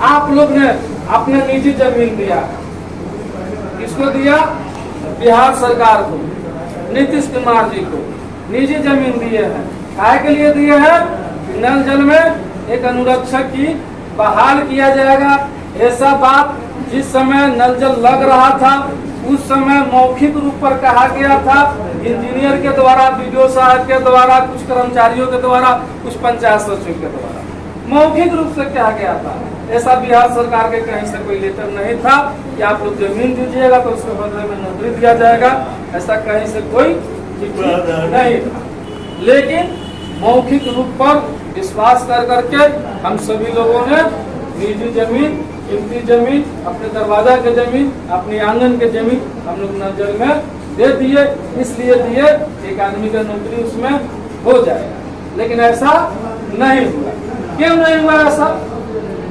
आप लोग ने अपने निजी जमीन दिया, किसको दिया? बिहार सरकार को, नीतीश कुमार जी को निजी जमीन दिए हैं। काहे के लिए दिए हैं? नल जल में एक अनुरक्षक की बहाल किया जाएगा। ऐसा बात जिस समय नल जल लग रहा था उस समय मौखिक रूप पर कहा गया था, इंजीनियर के द्वारा, बीडीओ साहब के द्वारा, कुछ कर्मचारियों के द्वारा, कुछ पंचायत सचिव के द्वारा मौखिक रूप से कहा गया था। ऐसा बिहार सरकार के कहीं से कोई लेटर नहीं था कि आप लोग जमीन दीजिएगा तो उसके बदले में नौकरी दिया जाएगा, ऐसा कहीं से कोई नहीं था। लेकिन मौखिक रूप पर विश्वास कर करके हम सभी लोगों ने निजी जमीन, कीमती जमीन, अपने दरवाजा के जमीन, अपने आंगन के जमीन हम लोग नजर में दे दिए। इसलिए दिए एक आदमी का नौकरी उसमें हो जाएगा। लेकिन ऐसा नहीं हुआ। क्यों नहीं हुआ ऐसा?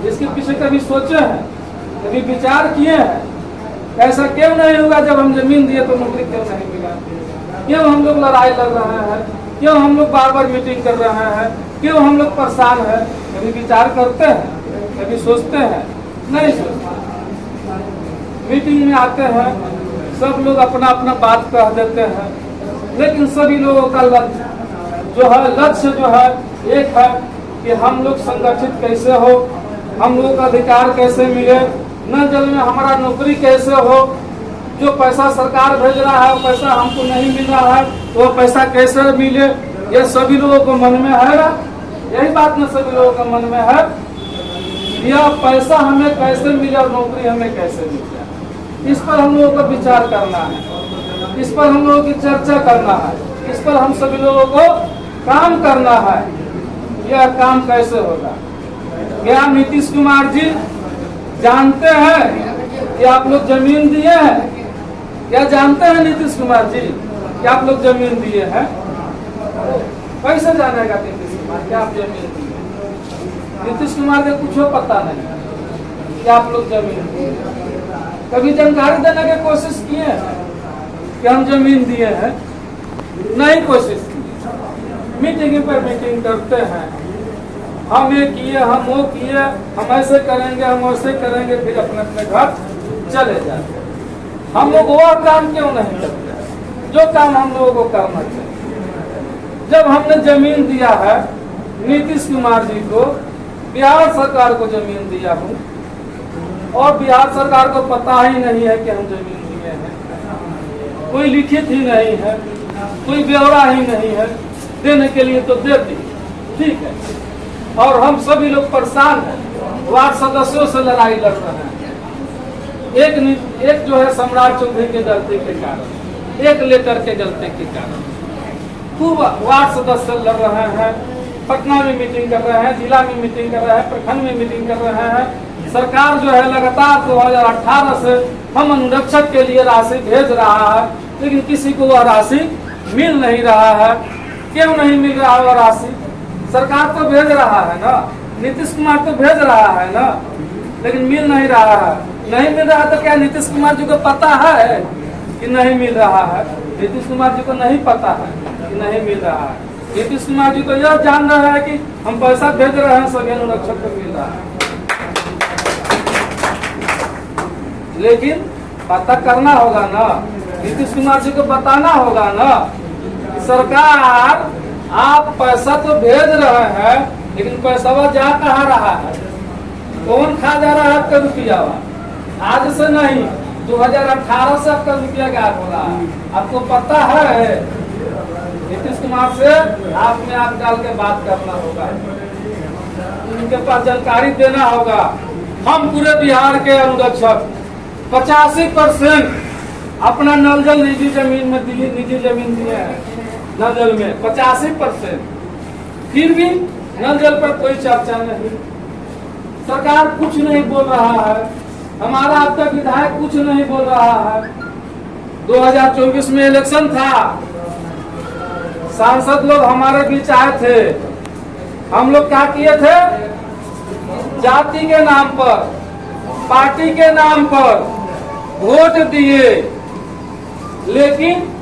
इसके पीछे कभी सोचे हैं, कभी विचार किए हैं? ऐसा क्यों नहीं हुआ? जब हम जमीन दिए तो नौकरी क्यों नहीं मिला? क्यों हम लोग लड़ाई लड़ रहे हैं? क्यों हम लोग बार बार मीटिंग कर रहे हैं? क्यों हम लोग परेशान हैं? कभी विचार करते हैं? कभी सोचते हैं? नहीं सोचते। मीटिंग में आते हैं, सब लोग अपना अपना बात कह देते हैं, लेकिन सभी लोगों का लक्ष्य जो है एक है कि हम लोग संगठित कैसे हो, हम लोग का अधिकार कैसे मिले, नल जल में हमारा नौकरी कैसे हो, जो पैसा सरकार भेज रहा है वो पैसा हमको नहीं मिल रहा है तो वो पैसा कैसे मिले, ये सभी लोगों को मन में है ना? यही बात ना सभी लोगों का मन में है। यह पैसा हमें कैसे मिले और नौकरी हमें कैसे मिल जाए, इस पर हम लोगों को विचार करना है, इस पर हम लोगों की चर्चा करना है, इस पर हम सभी लोगों को काम करना है। यह काम कैसे होगा? क्या नीतीश कुमार जी जानते हैं कि आप लोग जमीन दिए हैं? क्या जानते हैं नीतीश कुमार जी कि आप लोग जमीन दिए हैं? कैसे जानेगा नीतीश कुमार क्या आप जमीन दिए? नीतीश कुमार को कुछ पता नहीं कि आप लोग जमीन दिए। कभी जानकारी देने की कोशिश किए हैं कि हम जमीन दिए हैं? नहीं कोशिश की। मीटिंग पर मीटिंग करते हैं, हम ये किए, हम वो किए, हम ऐसे करेंगे, हम वैसे करेंगे, फिर अपने अपने घर चले जाते हैं। हम लोग वो काम क्यों नहीं करते जो काम हम लोगों को करना चाहिए? जब हमने जमीन दिया है नीतीश कुमार जी को, बिहार सरकार को जमीन दिया हूँ और बिहार सरकार को पता ही नहीं है कि हम जमीन दिए हैं, कोई लिखित ही नहीं है, कोई ब्यौरा ही नहीं है, देने के लिए तो दे दी, ठीक है। और हम सभी लोग परेशान हैं, वार्ड सदस्यों से लड़ाई लड़ रहे हैं। एक जो है सम्राट चौधरी के गलती के कारण, एक लेटर के गलती के कारण खूब वार्ड सदस्य लड़ रहे हैं, पटना में मीटिंग कर रहे हैं, जिला में मीटिंग कर रहे हैं, प्रखंड में मीटिंग कर रहे हैं। सरकार जो है लगातार 2018 से हम अनुरक्षक के लिए राशि भेज रहा है, लेकिन किसी को वह राशि मिल नहीं रहा है। क्यों नहीं मिल रहा है वह राशि? सरकार तो भेज रहा है ना, नीतीश कुमार तो भेज रहा है ना, लेकिन मिल नहीं रहा है। नहीं मिल रहा तो क्या नीतीश कुमार जी को पता है कि नहीं मिल रहा है? नीतीश कुमार जी को नहीं पता है कि नहीं मिल रहा है। नीतीश कुमार जी तो यह जान रहा है कि हम पैसा भेज रहे हैं, सभी अनुरक्षक को मिल रहा है, लेकिन पता करना होगा ना, नीतीश कुमार जी को बताना होगा ना कि सरकार आप पैसा तो भेज रहे हैं, लेकिन पैसा वह जा कहाँ रहा है? कौन खा जा रहा है आपका रुपया? आज से नहीं, 2018 से आपका रुपया गायब हो रहा है। आपको पता है? नीतीश कुमार से आपने आप डाल के बात करना होगा, उनके पास जानकारी देना होगा। हम पूरे बिहार के अनुरक्षक 85% अपना नल जल निजी जमीन में दिए, निजी जमीन दिए हैं नल जल में 85%, फिर भी नल जल पर कोई चर्चा नहीं। सरकार कुछ नहीं बोल रहा है, हमारा अब तक विधायक कुछ नहीं बोल रहा है। 2024 में इलेक्शन था, सांसद लोग हमारे बीच आए थे, हम लोग क्या किए थे? जाति के नाम पर, पार्टी के नाम पर वोट दिए, लेकिन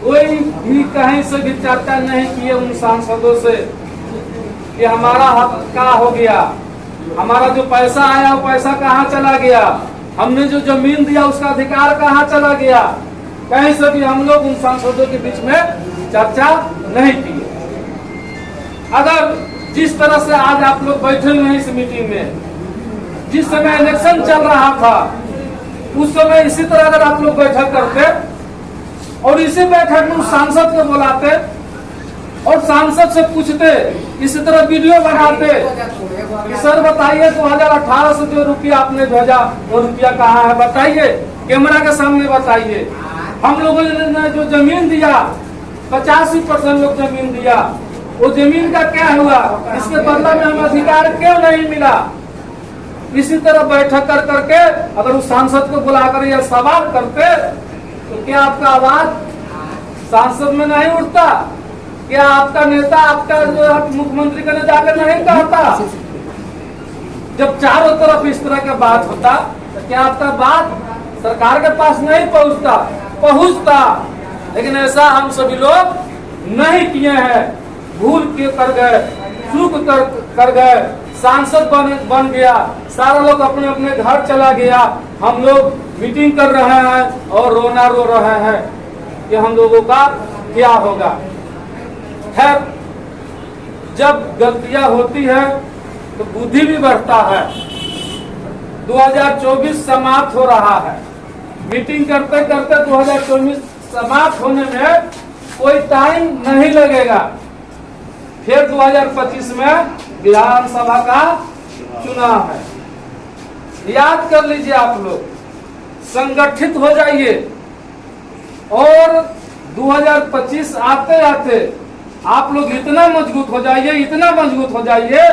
कोई भी कहीं से भी चर्चा नहीं किए उन सांसदों से कि हमारा हक क्या हो गया, हमारा जो पैसा आया वो पैसा कहाँ चला गया, हमने जो जमीन दिया उसका अधिकार कहाँ चला गया, कहीं से भी हम लोग उन सांसदों के बीच में चर्चा नहीं की। अगर जिस तरह से आज आप लोग बैठे हुए हैं इस मीटिंग में, जिस समय इलेक्शन चल रहा था उस समय इसी तरह अगर आप लोग बैठक करते और इसी बैठक में उस सांसद को बुलाते और सांसद से पूछते, इसी तरह वीडियो बनाते कि सर बताइए 2018 से जो रुपया आपने भेजा वो रुपया कहाँ है, बताइए, कैमरा के सामने बताइए। हम लोगों ने जो जमीन दिया 85% लोग जमीन दिया, वो जमीन का क्या हुआ, इसके बदला में हमें अधिकार क्यों नहीं मिला। इसी तरह बैठक कर करके अगर उस सांसद को बुलाकर यह सवाल करते तो क्या आपका आवाज सांसद में नहीं उठता? क्या आपका नेता, आपका जो मुख्यमंत्री का जाकर नहीं कहता? जब चारों तरफ इस तरह का बात होता तो क्या आपका बात सरकार के पास नहीं पहुंचता? लेकिन ऐसा हम सभी लोग नहीं किए हैं, भूल के कर गए, चूक कर गए, सांसद बन गया, सारा लोग अपने अपने घर चला गया, हम लोग मीटिंग कर रहे हैं और रोना रो रहे हैं कि हम लोगों का क्या होगा। खैर, जब गलतियां होती है तो बुद्धि भी बढ़ता है। 2024 समाप्त हो रहा है, मीटिंग करते करते 2024 समाप्त होने में कोई टाइम नहीं लगेगा। फिर 2025 में विधानसभा का चुनाव है। याद कर लीजिए, आप लोग संगठित हो जाइए और 2025 आते आते आप लोग इतना मजबूत हो जाइए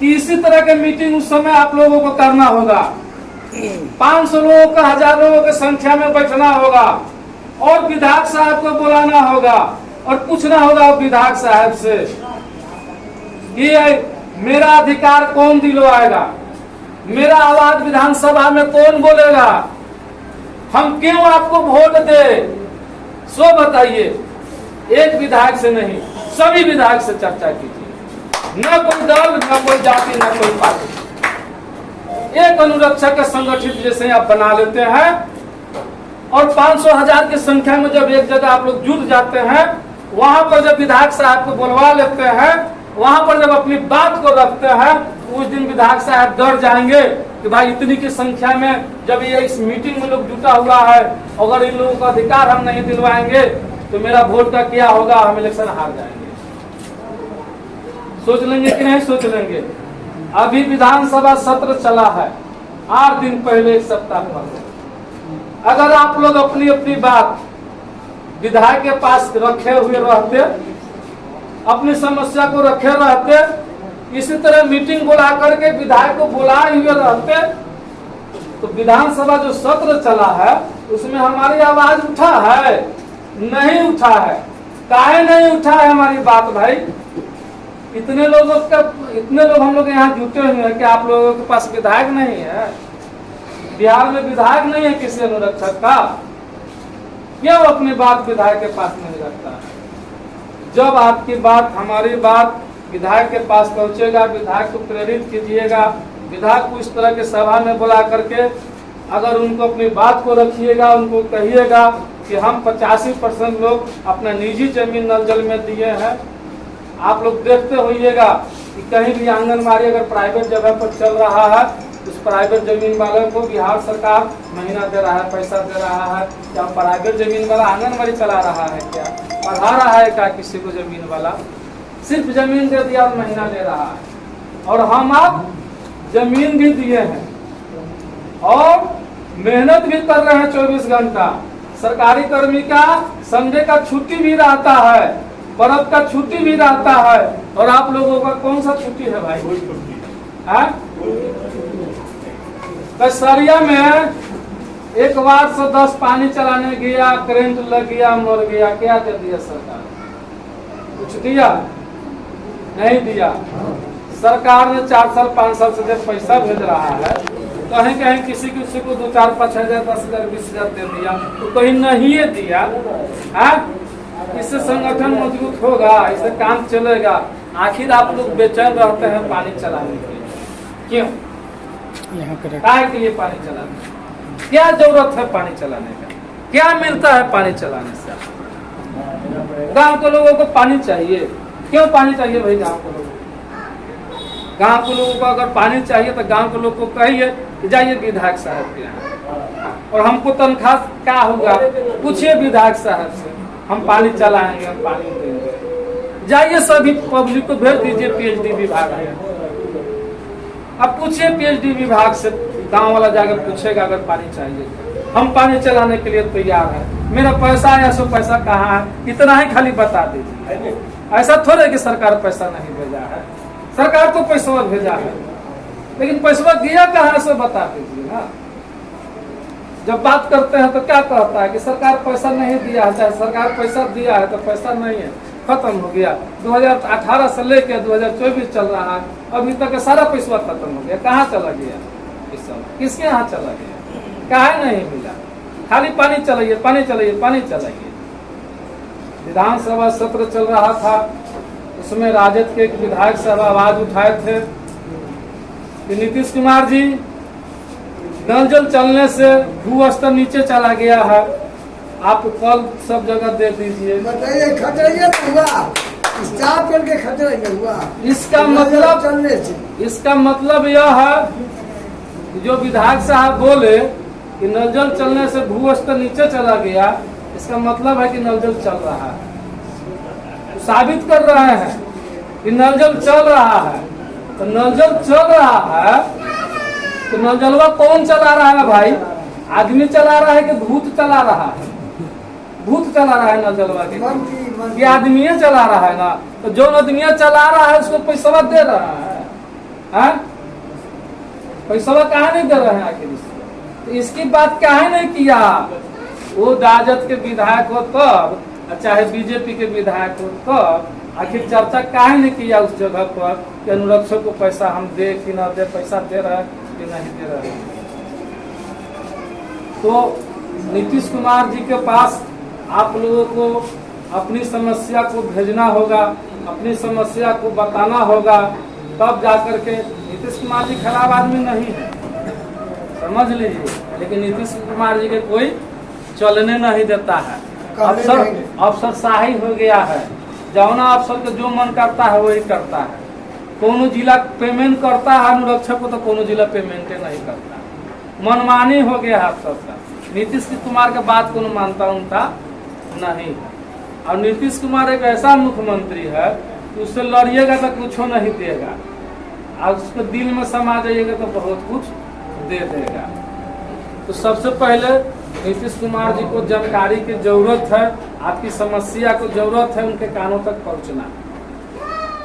कि इसी तरह के मीटिंग उस समय आप लोगों को करना होगा। 500 लोगों का, 1000 लोगों की संख्या में बैठना होगा और विधायक साहब को बुलाना होगा और पूछना होगा विधायक साहब से कि मेरा अधिकार कौन दिलवाएगा, मेरा आवाज विधानसभा में कौन बोलेगा, हम क्यों आपको वोट दे। सो बताइए, एक विधायक से नहीं, सभी विधायक से चर्चा कीजिए, न कोई दल, न कोई जाति, न कोई पार्टी। एक अनुरक्षक के संगठित जैसे आप बना लेते हैं और 500,000 की संख्या में जब एक जगह आप लोग जुट जाते हैं, वहां पर जब विधायक साहब को बुलवा लेते हैं, वहां पर जब अपनी बात को रखते हैं, उस दिन विधायक साहब डर जाएंगे कि भाई इतनी की संख्या में जब ये इस मीटिंग में लोग जुटा हुआ है, अगर इन लोगों का अधिकार हम नहीं दिलवाएंगे तो मेरा वोट का क्या होगा, हम इलेक्शन हार जाएंगे। सोच लेंगे कि नहीं सोच लेंगे? अभी विधानसभा सत्र चला है, 8 दिन पहले, 1 सप्ताह पहले। अगर आप लोग अपनी अपनी बात विधायक के पास रखे हुए रहते, अपनी समस्या को रखे रहते, इसी तरह मीटिंग बुला करके विधायक को बुलाए हुए रहते, तो विधानसभा जो सत्र चला है उसमें हमारी आवाज उठा है? नहीं उठा है। काहे नहीं उठा है हमारी बात भाई? इतने लोग हम लोग यहाँ जुटे हुए हैं कि आप लोगों के पास विधायक नहीं है? बिहार में विधायक नहीं है किसी अनुरक्षक का, क्यों अपनी बात विधायक के पास नहीं रखता है? जब आपकी बात, हमारी बात विधायक के पास पहुंचेगा, विधायक को प्रेरित कीजिएगा, विधायक को इस तरह के सभा में बुला करके अगर उनको अपनी बात को रखिएगा, उनको कहिएगा कि हम 85% लोग अपना निजी जमीन नल जल में दिए हैं। आप लोग देखते होइएगा कि कहीं भी आंगनबाड़ी अगर प्राइवेट जगह पर चल रहा है, उस प्राइवेट जमीन वाले को बिहार सरकार महीना दे रहा है, पैसा दे रहा है। क्या प्राइवेट जमीन वाला आंगनबाड़ी चला रहा है? क्या पढ़ा रहा है? क्या किसी को जमीन वाला सिर्फ जमीन दे दिया और महीना ले रहा है? और हम आप जमीन भी दिए हैं और मेहनत भी कर रहे हैं 24 घंटा। सरकारी कर्मी का संडे का छुट्टी भी रहता है, पर्व का छुट्टी भी रहता है, और आप लोगों का कौन सा छुट्टी है भाई? कसरिया में एक बार से 10 पानी चलाने गया, करंट लग गया, मर गया, क्या दे दिया सरकार? कुछ दिया? नहीं दिया। सरकार ने 4 साल 5 साल से जब पैसा भेज रहा है, कहीं कहीं किसी को 2, 4, 5 हजार, 10 हजार, 20 हजार दे दिया, तो कहीं नहीं दिया। इससे संगठन मजबूत होगा, इससे काम चलेगा। आखिर आप लोग बेचैन रहते हैं पानी चलाने के लिए। क्यों? यहाँ पर काय के लिए पानी चलाना? क्या जरूरत है पानी चलाने का? क्या मिलता है पानी चलाने से? गांव के लोगों को पानी चाहिए। क्यों पानी चाहिए भाई गांव के लोगों को? गांव के लोगों को अगर पानी चाहिए तो गांव के लोग को कहिए कि जाइए विधायक साहब के यहाँ और हमको तनख्वाह क्या होगा पूछिए विधायक साहब से, हम पानी चलाएंगे, हम पानी देंगे। जाइए सभी पब्लिक को भेज दीजिए पीएचडी विभाग में। अब पूछिए पीएचडी विभाग से, गांव वाला जाकर पूछेगा अगर पानी चाहिए तो। हम पानी चलाने के लिए तैयार है, मेरा पैसा है, सो पैसा कहाँ है, इतना ही खाली बता दीजिए। ऐसा थोड़े कि सरकार पैसा नहीं भेजा है, सरकार तो पैसा भेजा है, लेकिन पैसा दिया कहाँ सो बता दीजिए ना। जब बात करते हैं तो क्या कहता है कि सरकार पैसा नहीं दिया है, चाहे सरकार पैसा दिया है तो पैसा नहीं है, खत्म हो गया। 2018 से लेकर 2024 चल रहा है, अभी तक सारा पैसा खत्म हो गया। कहाँ चला गया इस समय? किसके यहाँ चला गया? काहे नहीं मिला? खाली पानी चलाइए, पानी चलाइए, पानी चलाइए। विधानसभा सत्र चल रहा था, उसमें राजद के एक विधायक साहब आवाज उठाए थे कि नीतीश कुमार जी, नल जल चलने से भू स्तर नीचे चला गया है, आप कल सब जगह दे दीजिए। बताइए खतरा हुआ, स्टाफ करके खतरा हुआ। इसका मतलब यह है कि जो विधायक साहब बोले कि नल जल चलने से भू स्तर नीचे चला गया, इसका मतलब है कि नल जल चल रहा है। साबित कर रहे हैं कि नल जल चल रहा है। तो नल जल चल रहा है तो नल जलवा कौन चला रहा है भाई? आदमी चला रहा है कि भूत चला रहा है? भूत चला रहा है नल जलवा के, ये आदमी चला रहा है ना। तो जो आदमी चला रहा है उसको पैसा दे रहा है, पैसा काहे नहीं दे रहे हैं आखिर? तो इसकी बात काहे नहीं किया? वो राजद के विधायक हो तब, चाहे बीजेपी के विधायक हो तब, आखिर चर्चा काहे नहीं किया उस जगह पर कि अनुरक्षक को पैसा हम दे कि ना दे, पैसा दे रहा है कि नहीं दे रहा है? तो नीतीश कुमार जी के पास आप लोगों को अपनी समस्या को भेजना होगा, अपनी समस्या को बताना होगा, तब जाकर के। नीतीश कुमार जी खराब आदमी नहीं है, समझ लीजिए, लेकिन नीतीश कुमार जी के कोई चलने नहीं देता है। अफसरशाही हो गया है, जौना अफसर को जो मन करता है वही करता है। कोनो जिला पेमेंट करता है अनुरक्षक को, तो कोनो जिला पेमेंट नहीं करता। मनमानी हो गया है अफसर का। नीतीश कुमार के बात को मानता उनका नहीं है। और नीतीश कुमार एक ऐसा मुख्यमंत्री है कि उससे लड़िएगा तो कुछ नहीं देगा, और उसके दिल में समा जाइएगा तो बहुत कुछ दे देगा। तो सबसे पहले नीतीश कुमार जी को जानकारी की जरूरत है, आपकी समस्या को जरूरत है उनके कानों तक पहुंचना।